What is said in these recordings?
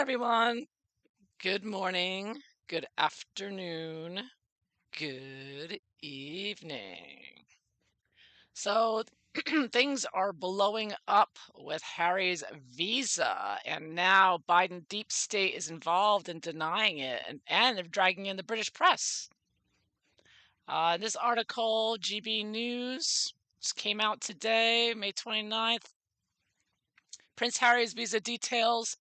everyone. Good morning, good afternoon, good evening. So, things are blowing up with Harry's visa, and now Biden deep state is involved in denying it, and they're dragging in the British press. This article, GB News, just came out today, May 29th. Prince Harry's visa details.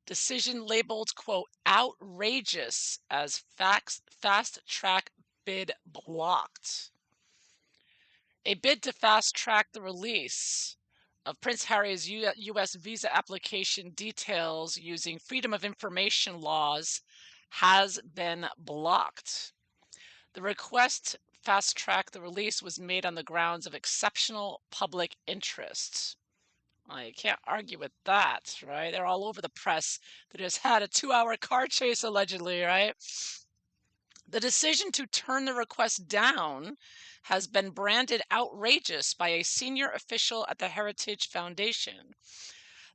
Decision labeled, quote, outrageous as fast track bid blocked. A bid to fast track the release of Prince Harry's U.S. visa application details using Freedom of Information laws has been blocked. The request fast track the release was made on the grounds of exceptional public interest. Well, you can't argue with that, right? They're all over the press that has had a 2-hour car chase, allegedly, right? The decision to turn the request down has been branded outrageous by a senior official at the Heritage Foundation.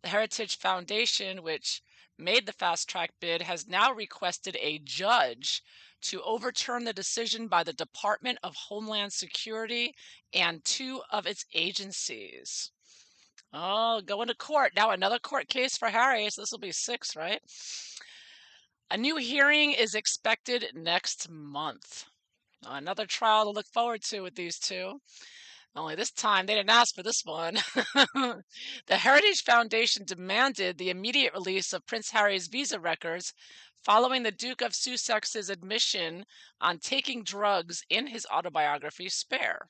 The Heritage Foundation, which made the fast track bid, has now requested a judge to overturn the decision by the Department of Homeland Security and 2 of its agencies. Oh, going to court. Now another court case for Harry, so this will be 6, right? A new hearing is expected next month. Another trial to look forward to with these two. Only this time they didn't ask for this one. The Heritage Foundation demanded the immediate release of Prince Harry's visa records following the Duke of Sussex's admission on taking drugs in his autobiography, Spare.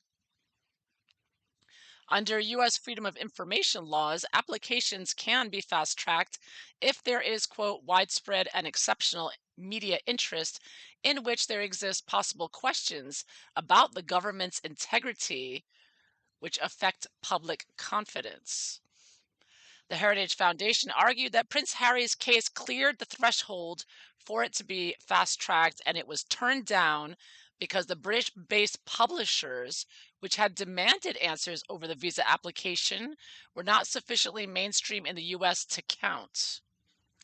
Under U.S. Freedom of Information laws, applications can be fast-tracked if there is, quote, widespread and exceptional media interest in which there exist possible questions about the government's integrity which affect public confidence. The Heritage Foundation argued that Prince Harry's case cleared the threshold for it to be fast-tracked, and it was turned down because the British-based publishers, which had demanded answers over the visa application, were not sufficiently mainstream in the U.S. to count.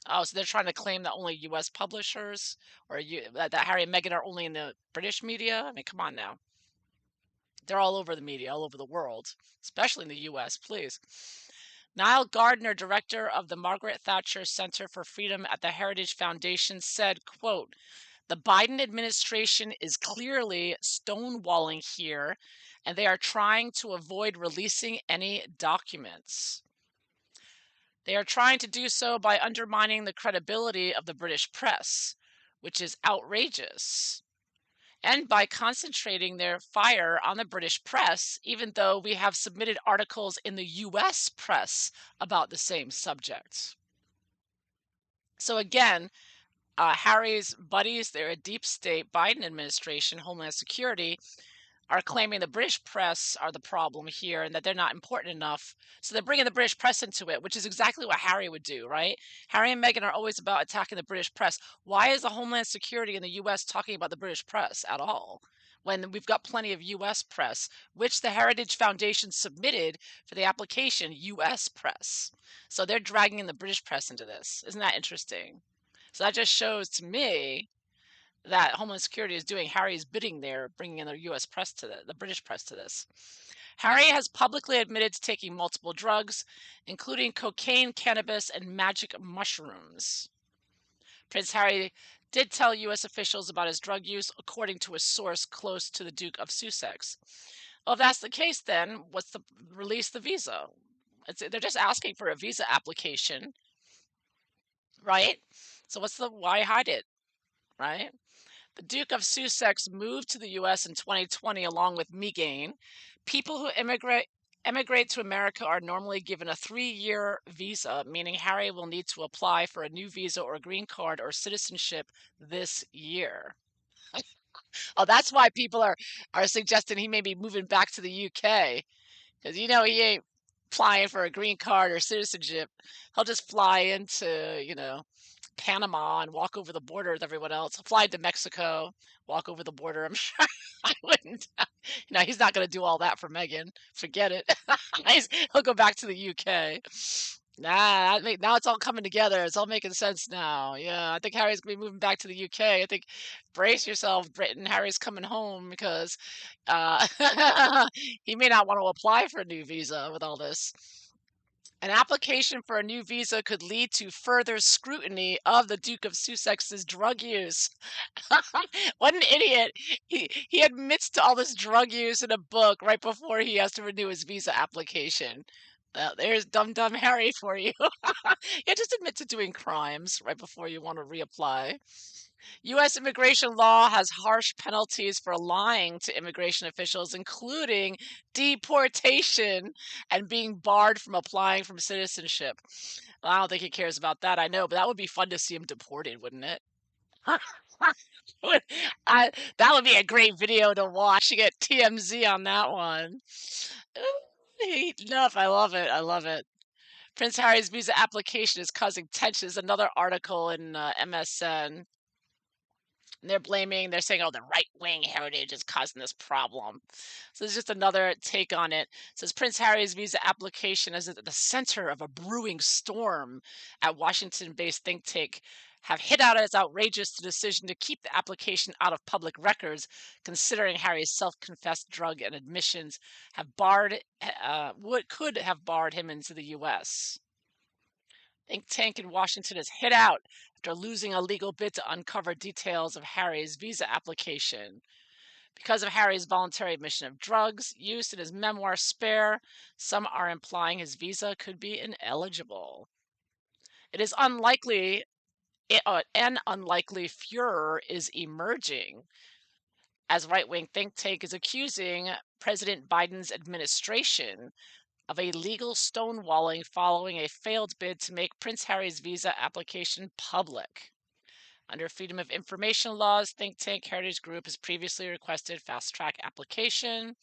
Oh, so they're trying to claim that only U.S. publishers or that Harry and Meghan are only in the British media? I mean, come on now. They're all over the media, all over the world, especially in the U.S., please. Niall Gardner, director of the Margaret Thatcher Center for Freedom at the Heritage Foundation, said, quote, the Biden administration is clearly stonewalling here, and they are trying to avoid releasing any documents. They are trying to do so by undermining the credibility of the British press, which is outrageous, and by concentrating their fire on the British press, even though we have submitted articles in the U.S. press about the same subject. So again, Harry's buddies, they're a deep state Biden administration, Homeland Security, are claiming the British press are the problem here and that they're not important enough. So they're bringing the British press into it, which is exactly what Harry would do, right? Harry and Meghan are always about attacking the British press. Why is the Homeland Security in the U.S. talking about the British press at all? When we've got plenty of U.S. press, which the Heritage Foundation submitted for the application, U.S. press. So they're dragging in the British press into this. Isn't that interesting? So that just shows to me that Homeland Security is doing Harry's bidding there, bringing in the U.S. press to the British press to this. Harry has publicly admitted to taking multiple drugs, including cocaine, cannabis, and magic mushrooms. Prince Harry did tell U.S. officials about his drug use, according to a source close to the Duke of Sussex. Well, if that's the case, then what's the release the visa? They're just asking for a visa application, right? So why hide it, right? The Duke of Sussex moved to the U.S. in 2020 along with Meghan. People who immigrate to America are normally given a 3-year visa, meaning Harry will need to apply for a new visa or a green card or citizenship this year. Oh, that's why people are suggesting he may be moving back to the UK, because he ain't applying for a green card or citizenship. He'll just fly into, Panama and walk over the border with everyone else. Fly to Mexico, walk over the border. I'm sure I wouldn't. He's not going to do all that for Meghan. Forget it. He'll go back to the UK. Nah, I think now it's all coming together. It's all making sense now. Yeah, I think Harry's gonna be moving back to the UK. I think brace yourself, Britain. Harry's coming home because uh, he may not want to apply for a new visa with all this. An application for a new visa could lead to further scrutiny of the Duke of Sussex's drug use. What an idiot. He admits to all this drug use in a book right before he has to renew his visa application. There's dumb Harry for you. Yeah, just admit to doing crimes right before you want to reapply. U.S. immigration law has harsh penalties for lying to immigration officials, including deportation and being barred from applying for citizenship. Well, I don't think he cares about that, I know, but that would be fun to see him deported, wouldn't it? Would- I, that would be a great video to watch. You get TMZ on that one. Enough. I love it. I love it. Prince Harry's visa application is causing tensions. Another article in MSN. And they're saying, oh, the right wing heritage is causing this problem. So there's just another take on it. It says Prince Harry's visa application is at the center of a brewing storm at Washington based think tank. Have hit out as outrageous the decision to keep the application out of public records, considering Harry's self-confessed drug and admissions have barred what could have barred him into the U.S. Think tank in Washington has hit out after losing a legal bid to uncover details of Harry's visa application. Because of Harry's voluntary admission of drugs use in his memoir Spare, some are implying his visa could be ineligible. It is unlikely an unlikely furor is emerging as right-wing think tank is accusing President Biden's administration of a legal stonewalling following a failed bid to make Prince Harry's visa application public. Under Freedom of Information laws, think tank Heritage Group has previously requested fast track application.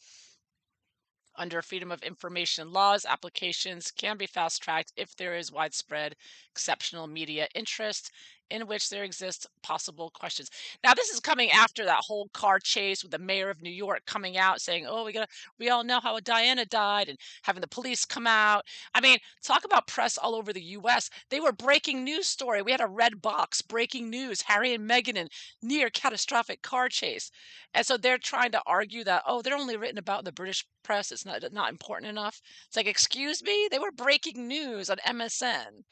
Under Freedom of Information laws, applications can be fast tracked if there is widespread exceptional media interest in which there exists possible questions. Now, this is coming after that whole car chase with the mayor of New York coming out saying, "Oh, we all know how Diana died," and having the police come out. I mean, talk about press all over the U.S. They were breaking news story. We had a red box, breaking news: Harry and Meghan in near catastrophic car chase. And so they're trying to argue that, oh, they're only written about in the British press. It's not important enough. It's like, excuse me, they were breaking news on MSN.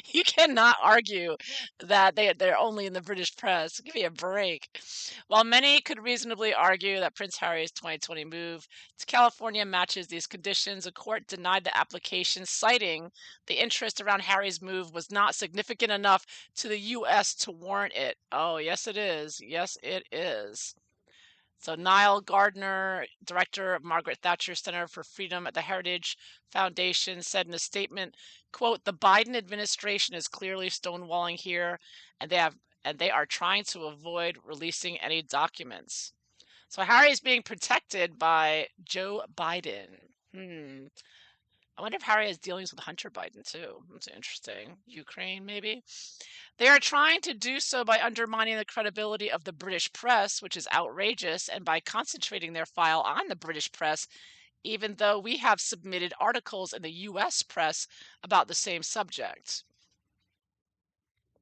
You cannot argue that they're only in the British press. Give me a break. While many could reasonably argue that Prince Harry's 2020 move to California matches these conditions, a court denied the application, citing the interest around Harry's move was not significant enough to the U.S. to warrant it. Oh, yes, it is. Yes, it is. So Niall Gardner, director of Margaret Thatcher Center for Freedom at the Heritage Foundation, said in a statement, quote, "The Biden administration is clearly stonewalling here, and they are trying to avoid releasing any documents." So Harry is being protected by Joe Biden. I wonder if Harry has dealings with Hunter Biden too. That's interesting. Ukraine, maybe. They are trying to do so by undermining the credibility of the British press, which is outrageous, and by concentrating their file on the British press, even though we have submitted articles in the US press about the same subject.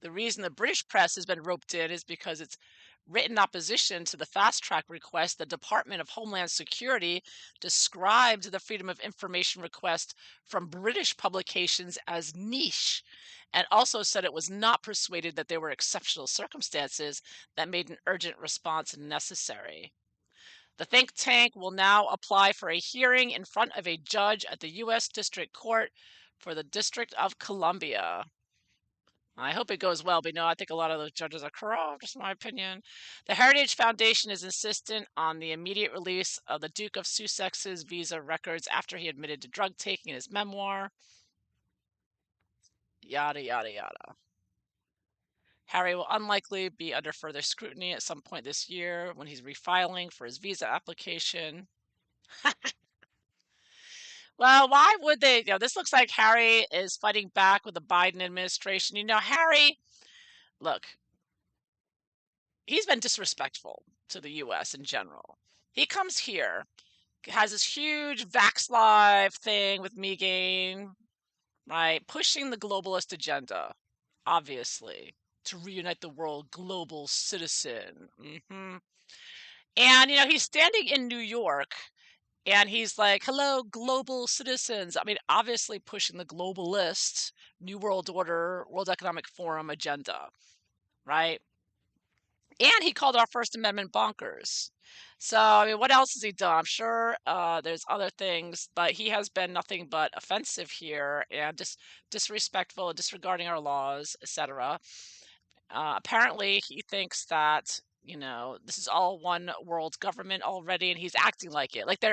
The reason the British press has been roped in is because it's written opposition to the fast track request. The Department of Homeland Security described the Freedom of Information request from British publications as niche, and also said it was not persuaded that there were exceptional circumstances that made an urgent response necessary. The think tank will now apply for a hearing in front of a judge at the U.S. District Court for the District of Columbia. I hope it goes well, but no, I think a lot of those judges are corrupt, just my opinion. The Heritage Foundation is insistent on the immediate release of the Duke of Sussex's visa records after he admitted to drug taking in his memoir. Yada, yada, yada. Harry will unlikely be under further scrutiny at some point this year when he's refiling for his visa application. Well, why would they? This looks like Harry is fighting back with the Biden administration. Harry, look, he's been disrespectful to the US in general. He comes here has this huge Vax Live thing with Megan, right? Pushing the globalist agenda, obviously, to reunite the world global citizen. And, he's standing in New York and he's like, hello, global citizens. I mean, obviously pushing the globalist, New World Order, World Economic Forum agenda, right? And he called our First Amendment bonkers. So, I mean, what else has he done? I'm sure there's other things, but he has been nothing but offensive here and disrespectful, disregarding our laws, etc. Apparently, he thinks that this is all one world government already, and he's acting like it. Like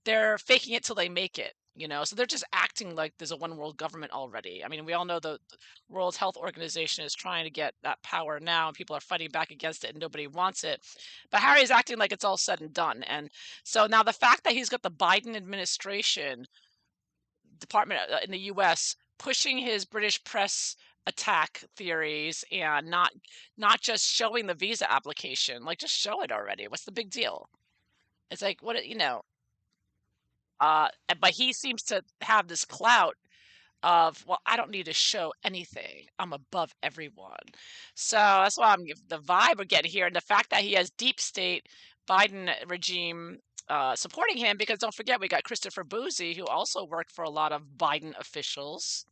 they're faking it till they make it. So they're just acting like there's a one world government already. I mean, we all know the World Health Organization is trying to get that power now, and people are fighting back against it, and nobody wants it. But Harry is acting like it's all said and done. And so now the fact that he's got the Biden administration department in the U.S. pushing his British press attack theories and not just showing the visa application, like just show it already. What's the big deal? It's like but he seems to have this clout of, well, I don't need to show anything. I'm above everyone. So that's why the vibe we're getting here, and the fact that he has deep state Biden regime supporting him, because don't forget, we got Christopher Boozy, who also worked for a lot of Biden officials,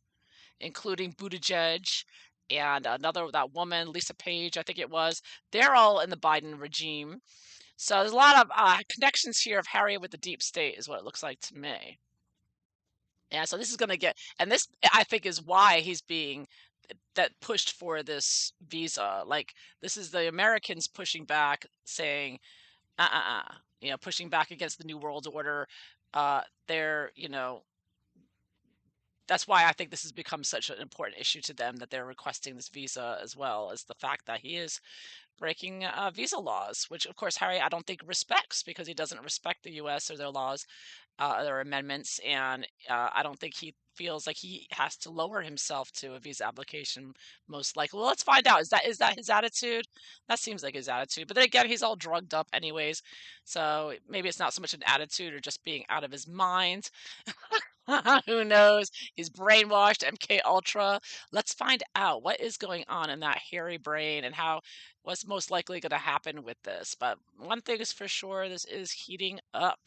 including Buttigieg and that woman, Lisa Page, I think it was. They're all in the Biden regime. So there's a lot of connections here of Harry with the deep state, is what it looks like to me. Yeah, so this is going to get, and this I think is why he's being that pushed for this visa. Like, this is the Americans pushing back, saying, pushing back against the New World Order. They're, that's why I think this has become such an important issue to them, that they're requesting this visa, as well as the fact that he is breaking visa laws, which of course Harry, I don't think, respects, because he doesn't respect the U.S. or their laws, their amendments, and I don't think he feels like he has to lower himself to a visa application. Most likely, well, let's find out. Is that his attitude? That seems like his attitude. But then again, he's all drugged up anyways, so maybe it's not so much an attitude or just being out of his mind. Who knows? He's brainwashed, MK Ultra. Let's find out what is going on in that hairy brain, and what's most likely going to happen with this. But one thing is for sure, this is heating up.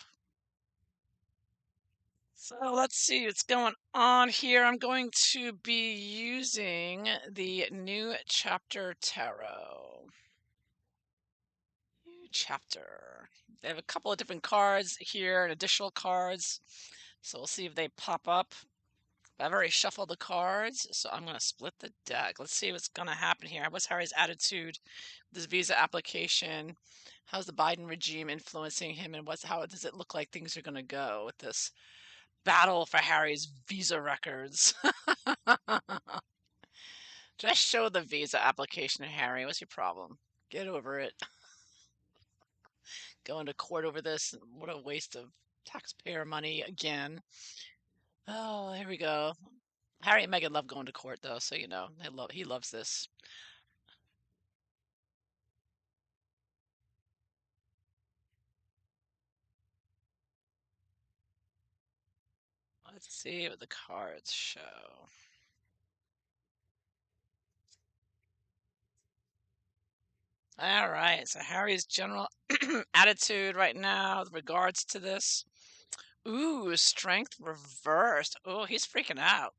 So let's see what's going on here. I'm going to be using the New Chapter Tarot. New Chapter. They have a couple of different cards here and additional cards. So we'll see if they pop up. I've already shuffled the cards, so I'm going to split the deck. Let's see what's going to happen here. What's Harry's attitude with this visa application? How's the Biden regime influencing him, and how does it look like things are going to go with this battle for Harry's visa records? Just show the visa application to Harry. What's your problem? Get over it. Going to court over this. What a waste of taxpayer money again. Oh, here we go. Harry and Meghan love going to court, though, so he loves this. Let's see what the cards show. All right, so Harry's general attitude right now with regards to this. Ooh, strength reversed. Oh, he's freaking out.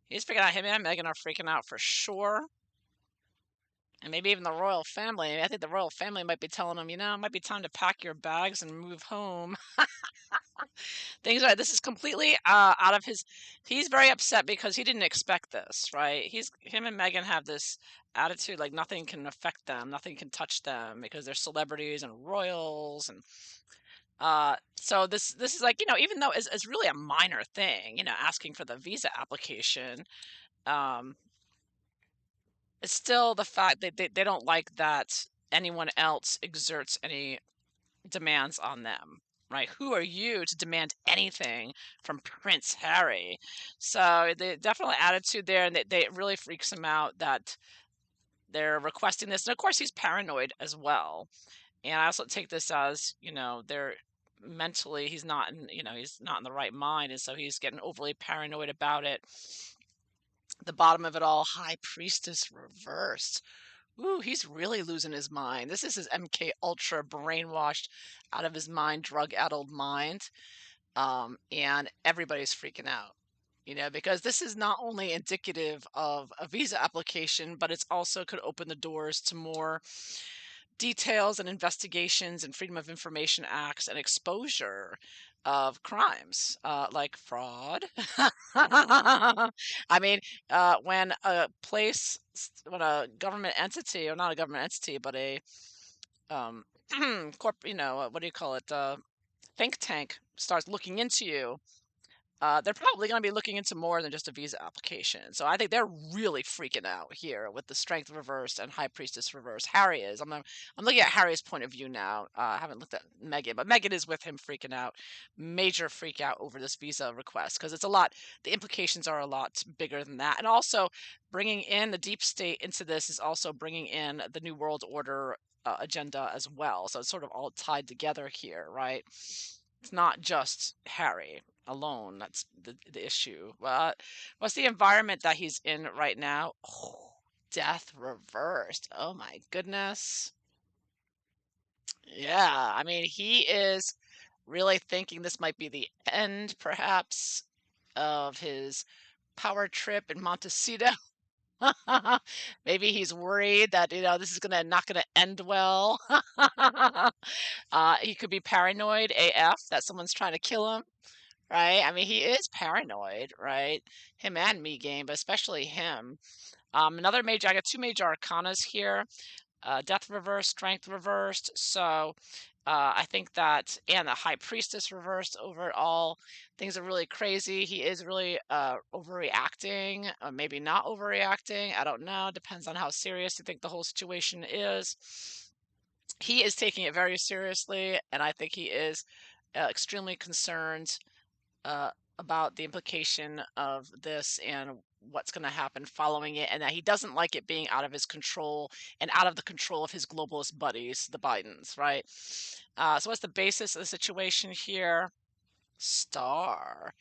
He's freaking out. Him and Meghan are freaking out for sure. And maybe even the royal family. I think the royal family might be telling him, it might be time to pack your bags and move home. This is completely out of his. He's very upset because he didn't expect this, right? Him and Meghan have this attitude like nothing can affect them, nothing can touch them, because they're celebrities and royals. And so this is like, even though it's really a minor thing, asking for the visa application, um it's still the fact that they don't like that anyone else exerts any demands on them, right? Who are you to demand anything from Prince Harry? So the definitely attitude there, and it really freaks him out that they're requesting this. And of course, he's paranoid as well. And I also take this as, they're mentally he's not in, he's not in the right mind, and so he's getting overly paranoid about it. The bottom of it all, High Priestess reversed. Ooh, he's really losing his mind. This is his MK Ultra brainwashed, out of his mind, drug-addled mind. And everybody's freaking out, because this is not only indicative of a visa application, but it's also could open the doors to more details and investigations and Freedom of Information Acts and exposure of crimes like fraud. I mean, when a government entity, or not a government entity, but a um, what do you call it? Think tank starts looking into you, they're probably going to be looking into more than just a visa application. So I think they're really freaking out here with the Strength reversed and High Priestess reversed. Harry is. I'm looking at Harry's point of view now. I haven't looked at Meghan, but Meghan is with him freaking out, major freak out over this visa request, because it's a lot. The implications are a lot bigger than that, and also bringing in the deep state into this is also bringing in the New World Order agenda as well. So it's sort of all tied together here, right? It's not just Harry alone. That's the issue. What's the environment that he's in right now? Oh, death reversed. Oh my goodness. Yeah, I mean, he is really thinking this might be the end, perhaps, of his power trip in Montecito. Maybe he's worried that, this is gonna not gonna end well. He could be paranoid AF that someone's trying to kill him. Right? I mean, he is paranoid, right? Him and me game, but especially him. Another major, I got two major arcanas here. Death reversed, Strength reversed. So I think that, and the High Priestess reversed over it all. Things are really crazy. He is really overreacting, maybe not overreacting. I don't know. Depends on how serious you think the whole situation is. He is taking it very seriously, and I think he is extremely concerned uh, about the implication of this and what's going to happen following it, and that he doesn't like it being out of his control and out of the control of his globalist buddies, the Bidens, right? So what's the basis of the situation here? Star.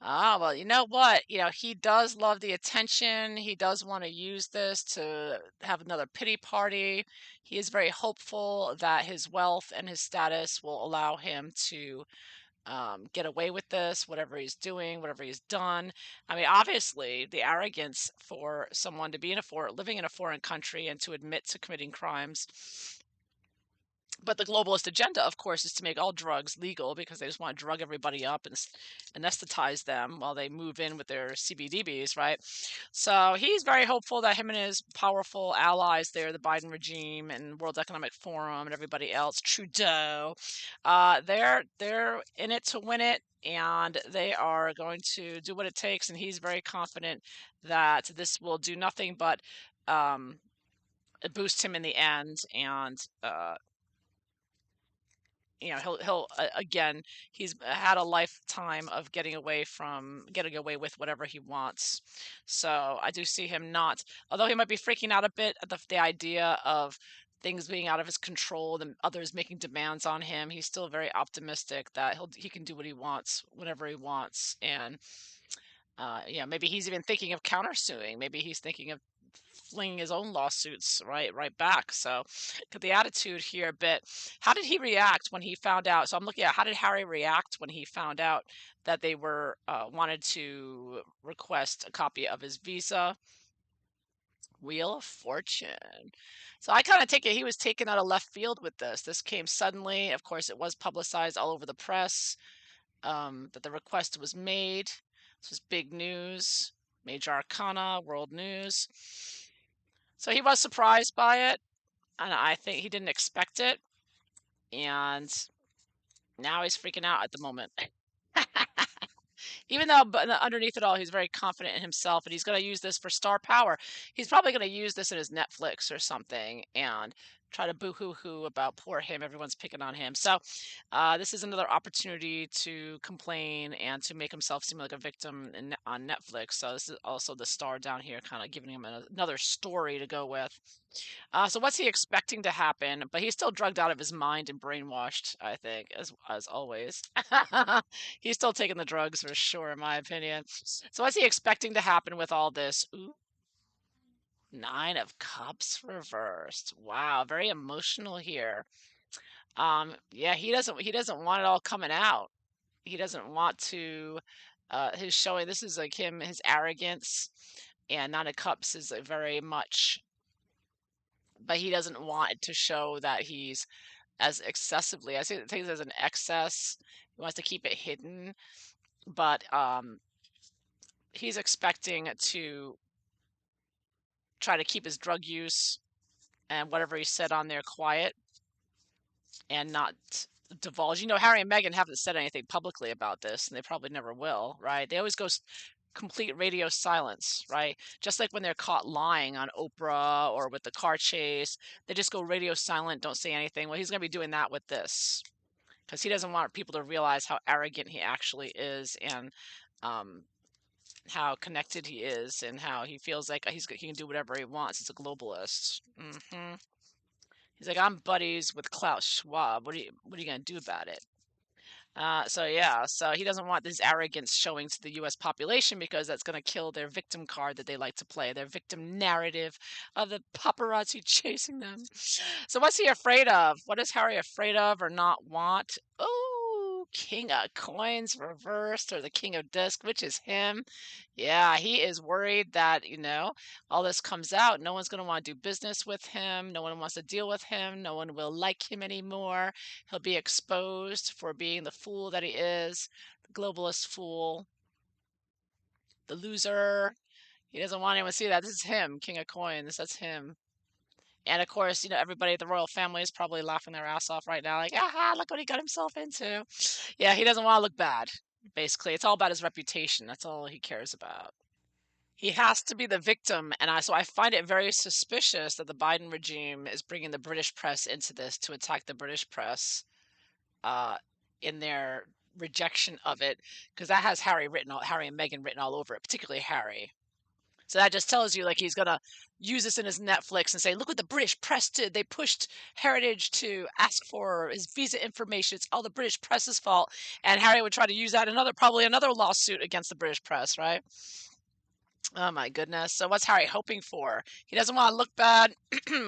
Ah, well, you know what? He does love the attention. He does want to use this to have another pity party. He is very hopeful that his wealth and his status will allow him to get away with this, whatever he's doing, whatever he's done. I mean, obviously, the arrogance for someone to be living in a foreign country and to admit to committing crimes. But the globalist agenda, of course, is to make all drugs legal, because they just want to drug everybody up and anesthetize them while they move in with their CBDBs, right? So he's very hopeful that him and his powerful allies there, the Biden regime and World Economic Forum and everybody else, Trudeau, they're in it to win it, and they are going to do what it takes. And he's very confident that this will do nothing but um, boost him in the end, and he'll again, he's had a lifetime of getting away with whatever he wants. So I do see him not, although he might be freaking out a bit at the idea of things being out of his control and others making demands on him. He's still very optimistic that he can do what he wants whenever he wants. And maybe he's even thinking of countersuing. Maybe he's thinking of flinging his own lawsuits right back. So the attitude here a bit. How did he react when he found out? So I'm looking at, how did Harry react when he found out that they were wanted to request a copy of his visa? Wheel of Fortune. So I kind of take it he was taken out of left field with this. This came suddenly. Of course, it was publicized all over the press that the request was made. This was big news, major arcana, world news. So he was surprised by it, and I think he didn't expect it, and now he's freaking out at the moment. Even though, but underneath it all, he's very confident in himself, and he's going to use this for star power. He's probably going to use this in his Netflix or something, and try to boo-hoo-hoo about poor him. Everyone's picking on him. So this is another opportunity to complain and to make himself seem like a victim on Netflix. So this is also the star down here, kind of giving him another story to go with. So what's he expecting to happen? But he's still drugged out of his mind and brainwashed, I think, as always. He's still taking the drugs for sure, in my opinion. So what's he expecting to happen with all this? Ooh, Nine of Cups reversed. Wow, very emotional here. Yeah, he doesn't want it all coming out. He doesn't want to his showing this is like him, his arrogance, and Nine of Cups is very much, but he doesn't want it to show that he's as excessively. I see things as an excess. He wants to keep it hidden, but he's expecting to try to keep his drug use and whatever he said on there quiet and not divulge. Harry and Meghan haven't said anything publicly about this, and they probably never will, right? They always go complete radio silence, right? Just like when they're caught lying on Oprah or with the car chase, they just go radio silent, don't say anything. Well, he's going to be doing that with this because he doesn't want people to realize how arrogant he actually is and um, how connected he is and how he feels like he can do whatever he wants. He's a globalist. He's like, I'm buddies with Klaus Schwab. What are you gonna do about it? So yeah, so he doesn't want this arrogance showing to the U.S. population because that's going to kill their victim card that they like to play, their victim narrative of the paparazzi chasing them. So what's he afraid of? What is Harry afraid of or not want? Oh, King of Coins reversed or the King of Disc, which is him. Yeah, he is worried that, all this comes out. No one's going to want to do business with him. No one wants to deal with him. No one will like him anymore. He'll be exposed for being the fool that he is, the globalist fool, the loser. He doesn't want anyone to see that. This is him, King of Coins. That's him. And of course, everybody at the royal family is probably laughing their ass off right now, like, aha, look what he got himself into. Yeah, he doesn't want to look bad, basically. It's all about his reputation. That's all he cares about. He has to be the victim, and so I find it very suspicious that the Biden regime is bringing the British press into this to attack the British press uh, in their rejection of it, because that has Harry and Meghan written all over it, particularly Harry. So that just tells you, like, he's gonna use this in his Netflix and say, "Look what the British press did. They pushed Heritage to ask for his visa information. It's all the British press's fault." And Harry would try to use that in probably another lawsuit against the British press, right? Oh my goodness. So what's Harry hoping for? He doesn't want to look bad.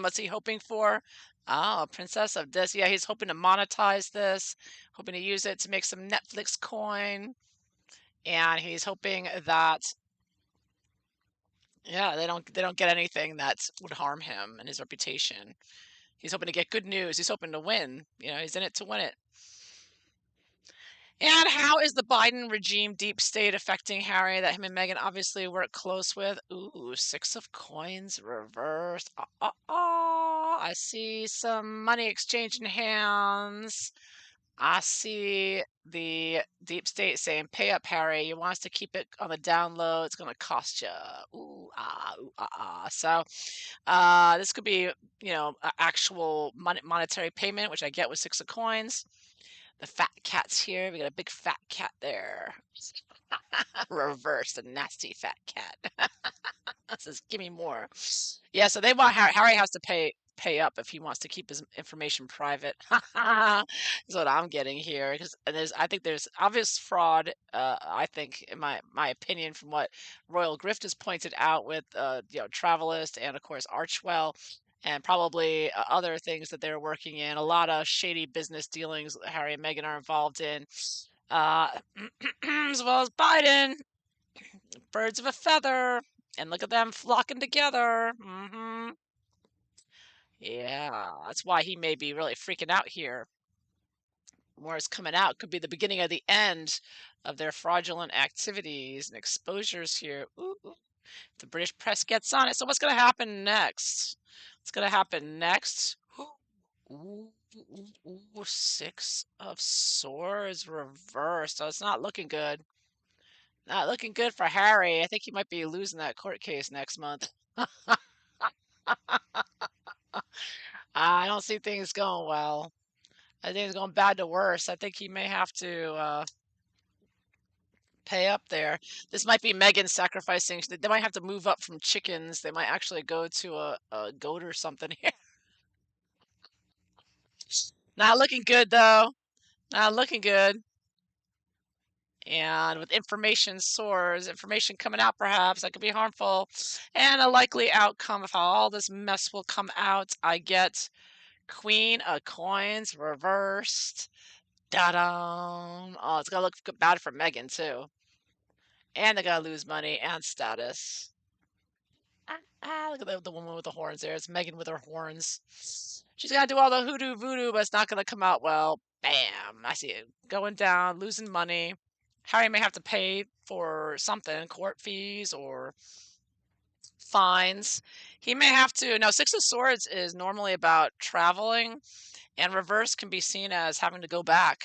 What's he hoping for? Oh, Princess of this. Yeah, he's hoping to monetize this, hoping to use it to make some Netflix coin. And he's hoping that, yeah, they don't get anything that would harm him and his reputation. He's hoping to get good news. He's hoping to win. He's in it to win it. And how is the Biden regime deep state affecting Harry that him and Meghan obviously work close with? Ooh, Six of Coins reversed. I see some money exchanging hands. I see the deep state saying, pay up, Harry. You want us to keep it on the down low. It's going to cost you. Ooh, ah. So this could be, actual monetary payment, which I get with Six of Coins. The fat cat's here. We got a big fat cat there. Reverse, a nasty fat cat. Says, give me more. Yeah, so they want Harry has to pay up if he wants to keep his information private. That's what I'm getting here. I think there's obvious fraud. I think, in my opinion, from what Royal Grift has pointed out with Travelist and of course Archwell, and probably other things that they're working in. A lot of shady business dealings Harry and Meghan are involved in, uh, as well as Biden. Birds of a feather. And look at them flocking together. Yeah, that's why he may be really freaking out here. More is coming out. Could be the beginning of the end of their fraudulent activities and exposures here. Ooh. The British press gets on it. So what's going to happen next? What's going to happen next? Ooh, Six of Swords reversed. So it's not looking good. Not looking good for Harry. I think he might be losing that court case next month. I don't see things going well. I think it's going bad to worse. I think he may have to pay up there. This might be Megan sacrificing. They might have to move up from chickens. They might actually go to a goat or something here. Not looking good though. Not looking good. And with information source, information coming out perhaps that could be harmful, and a likely outcome of how all this mess will come out. I get Queen of Coins reversed. Da-dum. Oh, it's gonna look bad for Megan too. And they're gonna lose money and status. Look at the woman with the horns there. It's Megan with her horns. She's gonna do all the hoodoo voodoo, but it's not gonna come out well. Bam! I see it going down, losing money. Harry may have to pay for something, court fees or fines. He may have to. Now, Six of Swords is normally about traveling, and reverse can be seen as having to go back.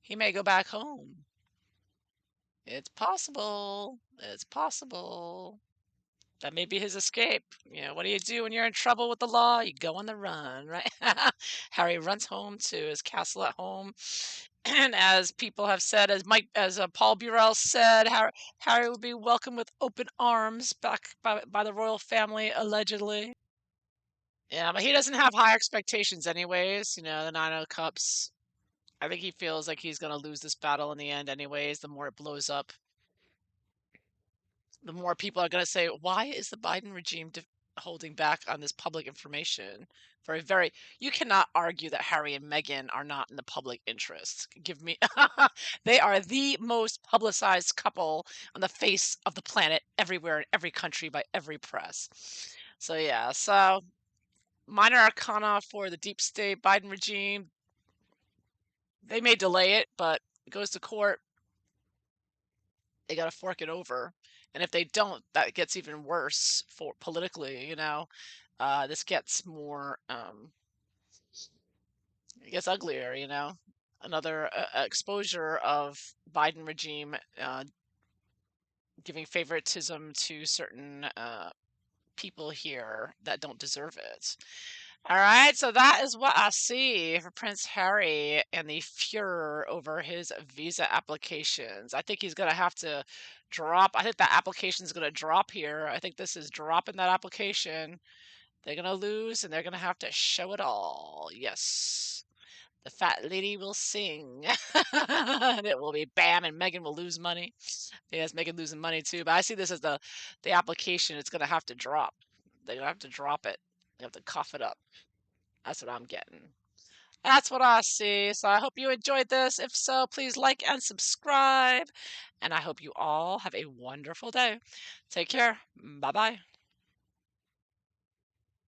He may go back home. It's possible. It's possible. That may be his escape. You know, what do you do when you're in trouble with the law? You go on the run, right? Harry runs home to his castle at home. And as people have said, as Paul Burrell said, Harry will be welcomed with open arms back by the royal family, allegedly. Yeah, but he doesn't have high expectations anyways. You know, the Nine of Cups. I think he feels like he's going to lose this battle in the end anyways, the more it blows up. The more people are going to say, why is the Biden regime holding back on this public information? For a very, you cannot argue that Harry and Meghan are not in the public interest. Give me, they are the most publicized couple on the face of the planet, everywhere in every country by every press. So yeah, so minor arcana for the deep state Biden regime. They may delay it, but it goes to court. They got to fork it over. And if they don't, that gets even worse for politically, you know. This gets more, it gets uglier, you know. Another exposure of Biden regime giving favoritism to certain people here that don't deserve it. All right, so that is what I see for Prince Harry and the furor over his visa applications. I think he's going to have to drop. I think that application is going to drop here. I think this is dropping that application. They're going to lose and they're going to have to show it all. Yes. The fat lady will sing. And it will be bam, and Megan will lose money. Yes, Megan losing money too. But I see this as the application it's going to have to drop. They're going to have to drop it. They have to cough it up. That's what I'm getting. That's what I see. So I hope you enjoyed this. If so, please like and subscribe. And I hope you all have a wonderful day. Take care. Bye bye.